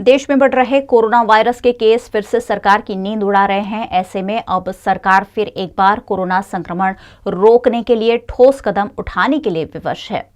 देश में बढ़ रहे कोरोना वायरस के केस फिर से सरकार की नींद उड़ा रहे हैं। ऐसे में अब सरकार फिर एक बार कोरोना संक्रमण रोकने के लिए ठोस कदम उठाने के लिए विवश है।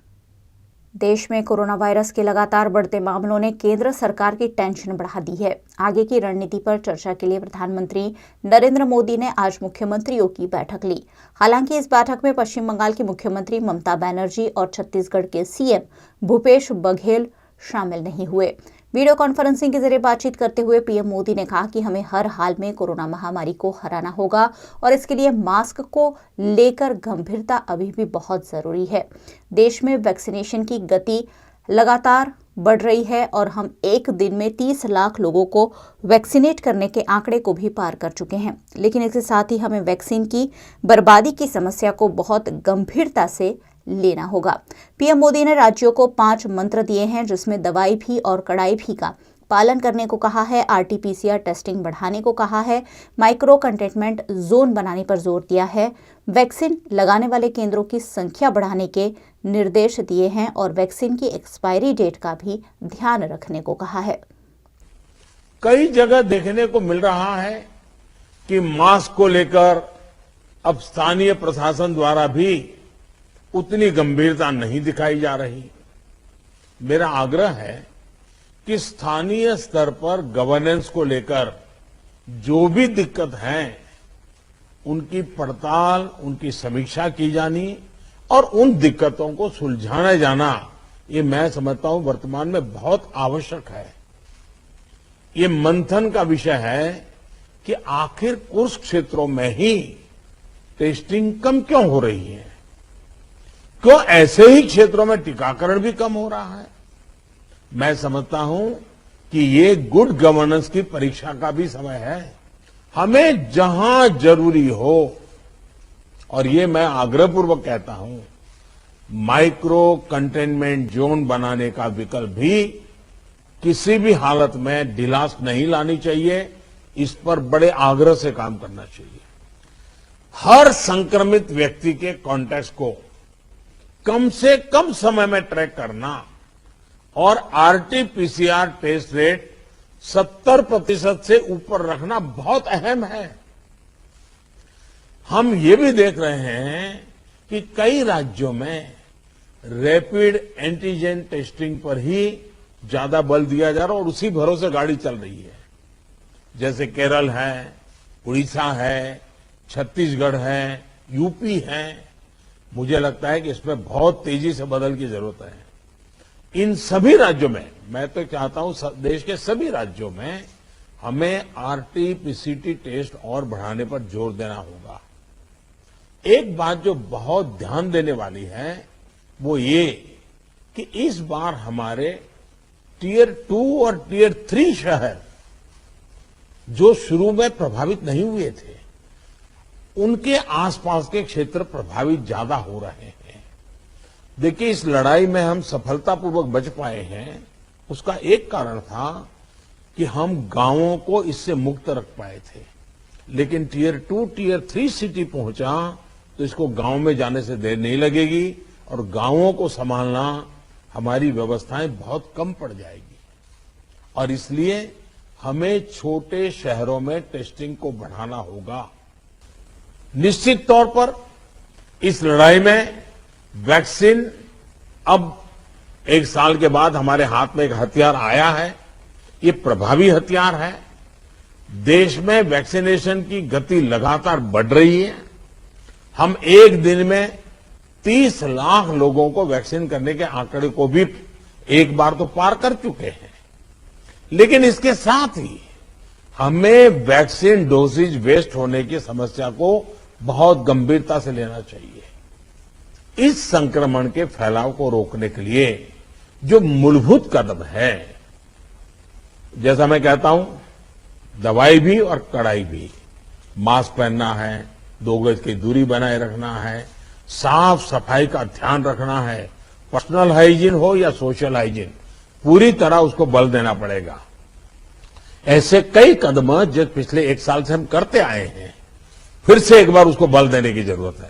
देश में कोरोना वायरस के लगातार बढ़ते मामलों ने केंद्र सरकार की टेंशन बढ़ा दी है। आगे की रणनीति पर चर्चा के लिए प्रधानमंत्री नरेंद्र मोदी ने आज मुख्यमंत्रियों की बैठक ली। हालांकि इस बैठक में पश्चिम बंगाल की मुख्यमंत्री ममता बनर्जी और छत्तीसगढ़ के सीएम भूपेश बघेल शामिल नहीं हुए। वीडियो कॉन्फ्रेंसिंग के जरिए बातचीत करते हुए पीएम मोदी ने कहा कि हमें हर हाल में कोरोना महामारी को हराना होगा और इसके लिए मास्क को लेकर गंभीरता अभी भी बहुत जरूरी है। देश में वैक्सीनेशन की गति लगातार बढ़ रही है और हम एक दिन में 30 लाख लोगों को वैक्सीनेट करने के आंकड़े को भी पार कर चुके हैं। लेकिन इसके साथ ही हमें वैक्सीन की बर्बादी की समस्या को बहुत गंभीरता से लेना होगा। पीएम मोदी ने राज्यों को 5 मंत्र दिए हैं, जिसमें दवाई भी और कड़ाई भी का पालन करने को कहा है, आरटी-पीसीआर टेस्टिंग बढ़ाने को कहा है, माइक्रो कंटेनमेंट जोन बनाने पर जोर दिया है, वैक्सीन लगाने वाले केंद्रों की संख्या बढ़ाने के निर्देश दिए हैं और वैक्सीन की एक्सपायरी डेट का भी ध्यान रखने को कहा है। कई जगह देखने को मिल रहा है कि मास्क को लेकर अब स्थानीय प्रशासन द्वारा भी उतनी गंभीरता नहीं दिखाई जा रही। मेरा आग्रह है कि स्थानीय स्तर पर गवर्नेंस को लेकर जो भी दिक्कत है उनकी पड़ताल, उनकी समीक्षा की जानी और उन दिक्कतों को सुलझाया जाना, ये मैं समझता हूं वर्तमान में बहुत आवश्यक है। ये मंथन का विषय है कि आखिर कुछ क्षेत्रों में ही टेस्टिंग कम क्यों हो रही है, क्यों ऐसे ही क्षेत्रों में टीकाकरण भी कम हो रहा है। मैं समझता हूं कि ये गुड गवर्नेंस की परीक्षा का भी समय है। हमें जहां जरूरी हो, और ये मैं आग्रहपूर्वक कहता हूं, माइक्रो कंटेनमेंट जोन बनाने का विकल्प भी किसी भी हालत में ढिलास नहीं लानी चाहिए। इस पर बड़े आग्रह से काम करना चाहिए। हर संक्रमित व्यक्ति के कॉन्टैक्ट को कम से कम समय में ट्रैक करना और आरटी-पीसीआर टेस्ट रेट 70% से ऊपर रखना बहुत अहम है। हम ये भी देख रहे हैं कि कई राज्यों में रैपिड एंटीजन टेस्टिंग पर ही ज्यादा बल दिया जा रहा है और उसी भरोसे गाड़ी चल रही है। जैसे केरल है, उड़ीसा है, छत्तीसगढ़ है, यूपी है। मुझे लगता है कि इसमें बहुत तेजी से बदल की जरूरत है। इन सभी राज्यों में, मैं तो चाहता हूं देश के सभी राज्यों में हमें आरटी-पीसीआर टेस्ट और बढ़ाने पर जोर देना होगा। एक बात जो बहुत ध्यान देने वाली है वो ये कि इस बार हमारे टियर 2 और टियर 3 शहर जो शुरू में प्रभावित नहीं हुए थे, उनके आसपास के क्षेत्र प्रभावित ज्यादा हो रहे हैं। देखिए, इस लड़ाई में हम सफलतापूर्वक बच पाए हैं, उसका एक कारण था कि हम गांवों को इससे मुक्त रख पाए थे। लेकिन टियर 2, टियर 3 सिटी पहुंचा तो इसको गांव में जाने से देर नहीं लगेगी और गांवों को संभालना, हमारी व्यवस्थाएं बहुत कम पड़ जाएगी। और इसलिए हमें छोटे शहरों में टेस्टिंग को बढ़ाना होगा। निश्चित तौर पर इस लड़ाई में वैक्सीन अब 1 साल के बाद हमारे हाथ में एक हथियार आया है। ये प्रभावी हथियार है। देश में वैक्सीनेशन की गति लगातार बढ़ रही है। हम एक दिन में 30 लाख लोगों को वैक्सीन करने के आंकड़े को भी एक बार तो पार कर चुके हैं। लेकिन इसके साथ ही हमें वैक्सीन डोसेज वेस्ट होने की समस्या को बहुत गंभीरता से लेना चाहिए। इस संक्रमण के फैलाव को रोकने के लिए जो मूलभूत कदम है, जैसा मैं कहता हूं, दवाई भी और कड़ाई भी, मास्क पहनना है, 2 गज की दूरी बनाए रखना है, साफ सफाई का ध्यान रखना है, पर्सनल हाइजीन हो या सोशल हाइजीन, पूरी तरह उसको बल देना पड़ेगा। ऐसे कई कदम जो पिछले 1 साल से हम करते आए हैं, फिर से एक बार उसको बल देने की जरूरत है।